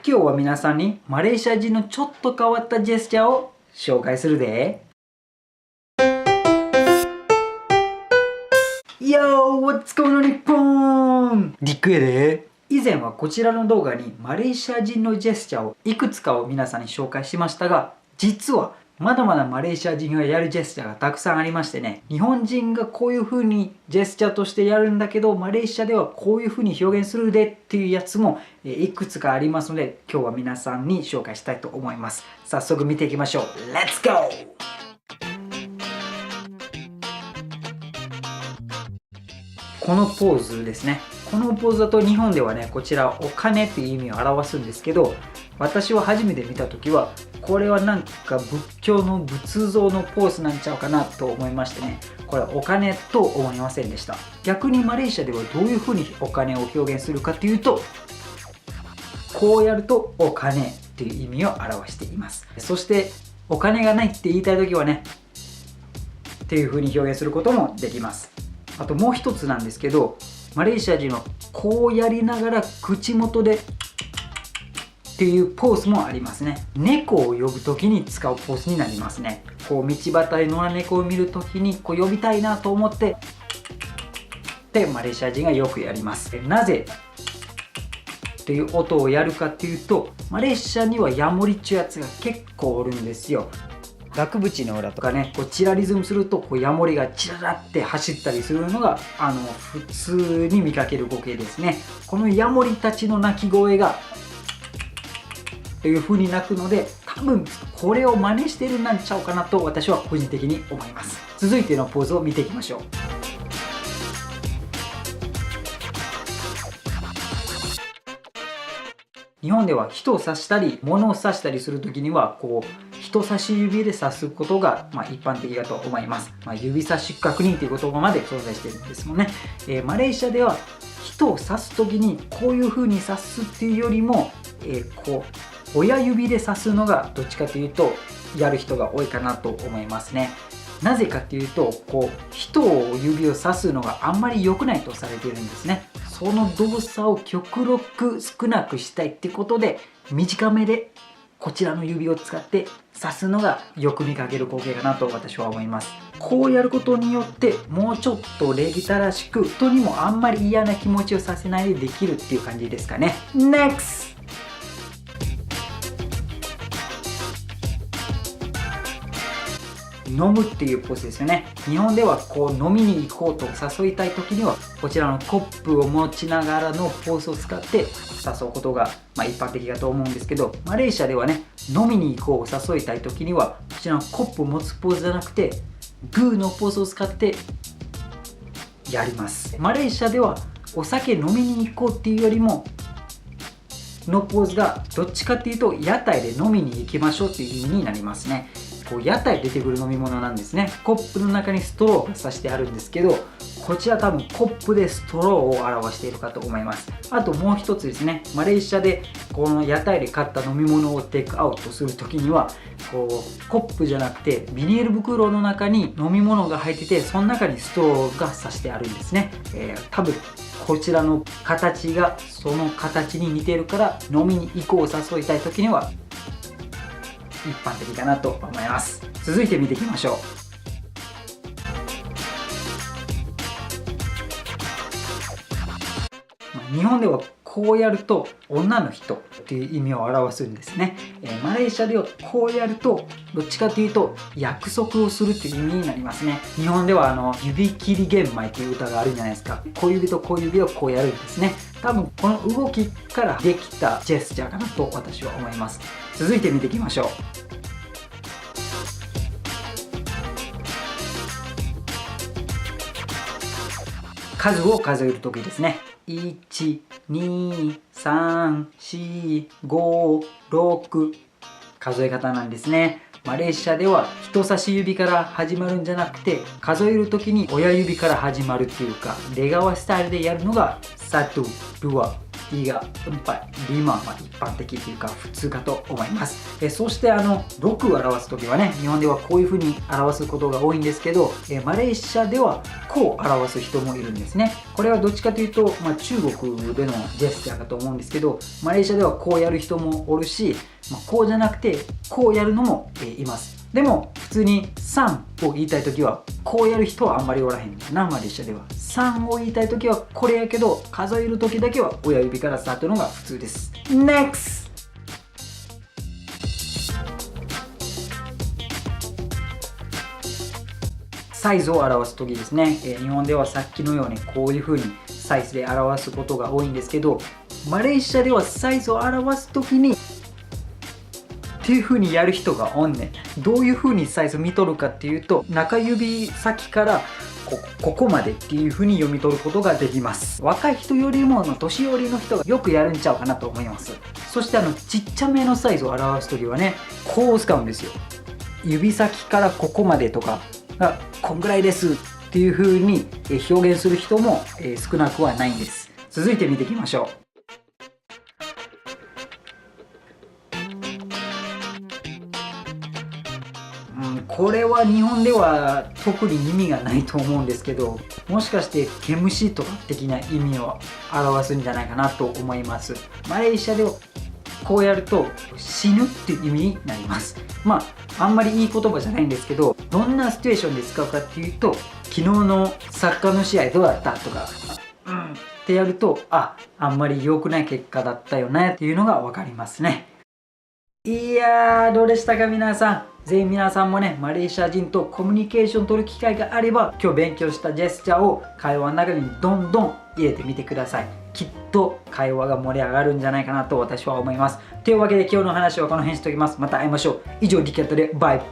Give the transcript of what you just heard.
今日は皆さんにマレーシア人のちょっと変わったジェスチャーを紹介するで。Yo! What's going on 日本？リクエで。以前はこちらの動画にマレーシア人のジェスチャーをいくつかを皆さんに紹介しましたが、実はまだまだマレーシア人がやるジェスチャーがたくさんありましてね、日本人がこういう風にジェスチャーとしてやるんだけど、マレーシアではこういう風に表現するでっていうやつもいくつかありますので、今日は皆さんに紹介したいと思います。早速見ていきましょう。Let's go! このポーズですね。このポーズだと日本ではね、こちらお金っていう意味を表すんですけど、私は初めて見た時はこれはなんか仏教の仏像のポーズなんちゃうかなと思いましてね、これはお金と思いませんでした。逆にマレーシアではどういうふうにお金を表現するかというと、こうやるとお金っていう意味を表しています。そしてお金がないって言いたい時はねっていうふうに表現することもできます。あともう一つなんですけど、マレーシア人はこうやりながら口元でっていうポーズもありますね。猫を呼ぶ時に使うポーズになりますね。こう道端で野良猫を見る時にこう呼びたいなと思ってでマレーシア人がよくやります。なぜっていう音をやるかっていうと、マレーシアにはヤモリっちゅうやつが結構おるんですよ。額縁の裏とかね、こうチラリズムするとこうヤモリがチララって走ったりするのが普通に見かける光景ですね。このヤモリたちの鳴き声がという風に鳴くので、多分これを真似してるなんちゃうかなと私は個人的に思います。続いてのポーズを見ていきましょう。日本では人を指したり物を指したりする時にはこう人差し指で指すことが一般的だと思います。指差し確認という言葉まで存在しているんですもんね。マレーシアでは人を指す時にこういう風に指すっていうよりも、こう親指で指すのがどっちかというとやる人が多いかなと思いますね。なぜかというと、こう人を指を指すのがあんまり良くないとされているんですね。その動作を極力少なくしたいってことで、短めでこちらの指を使って指すのがよく見かける光景かなと私は思います。こうやることによってもうちょっと礼儀正しく、人にもあんまり嫌な気持ちをさせないでできるっていう感じですかね。NEXT!飲むっていうポーズですよね。日本ではこう飲みに行こうと誘いたい時にはこちらのコップを持ちながらのポーズを使って誘うことが一般的だと思うんですけど、マレーシアではね、飲みに行こうを誘いたい時にはこちらのコップを持つポーズじゃなくてグーのポーズを使ってやります。マレーシアではお酒飲みに行こうっていうよりものポーズがどっちかっていうと屋台で飲みに行きましょうっていう意味になりますね。こう屋台出てくる飲み物なんですね。コップの中にストローが刺してあるんですけど、こちら多分コップでストローを表しているかと思います。あともう一つですね、マレーシアでこの屋台で買った飲み物をテイクアウトする時にはこうコップじゃなくてビニール袋の中に飲み物が入ってて、その中にストローが刺してあるんですね。多分こちらの形がその形に似ているから、飲みに行こうを誘いたい時には一般的かなと思います。続いて見ていきましょう。日本ではこうやると女の人っていう意味を表すんですね。マレーシアではこうやるとどっちかというと約束をするっていう意味になりますね。日本では指切り玄米っていう歌があるじゃないですか。小指と小指をこうやるんですね。多分この動きからできたジェスチャーかなと私は思います。続いて見ていきましょう。数を数える時ですね。1、2、3、4、5、6数え方なんですね。マレーシアでは人差し指から始まるんじゃなくて、数える時に親指から始まるっていうか、出川スタイルでやるのがサトゥ、ルアっていがやっぱり今は一般的というか普通かと思います。そして6を表す時はね、日本ではこういう風に表すことが多いんですけど、マレーシアではこう表す人もいるんですね。これはどっちかというと、中国でのジェスチャーかと思うんですけど、マレーシアではこうやる人もおるし、こうじゃなくてこうやるのもいます。でも普通に3を言いたい時はこうやる人はあんまりおらへんな。マレーシアでは3を言いたい時はこれやけど、数える時だけは親指からスタートのが普通です。 NEXT！ サイズを表す時ですね。日本ではさっきのようにこういう風にサイズで表すことが多いんですけど、マレーシアではサイズを表す時にっていう風にやる人がおんねん。どういう風にサイズ見とるかっていうと、中指先からここまでっていう風に読み取ることができます。若い人よりも年寄りの人がよくやるんちゃうかなと思います。そしてちっちゃめのサイズを表す時はね、こう使うんですよ。指先からここまでとかがこんぐらいですっていう風に表現する人も少なくはないんです。続いて見ていきましょう。これは日本では特に意味がないと思うんですけど、もしかして毛虫とか的な意味を表すんじゃないかなと思います。マレーシアではこうやると死ぬっていう意味になります。あんまりいい言葉じゃないんですけど、どんなシチュエーションで使うかっていうと、昨日のサッカーの試合どうだったとか、ってやると、あんまり良くない結果だったよねっていうのが分かりますね。いやー、どうでしたか皆さん。ぜひ皆さんもね、マレーシア人とコミュニケーション取る機会があれば、今日勉強したジェスチャーを会話の中にどんどん入れてみてください。きっと会話が盛り上がるんじゃないかなと私は思います。というわけで今日の話はこの辺にしておきます。また会いましょう。以上、リキャットでバイ。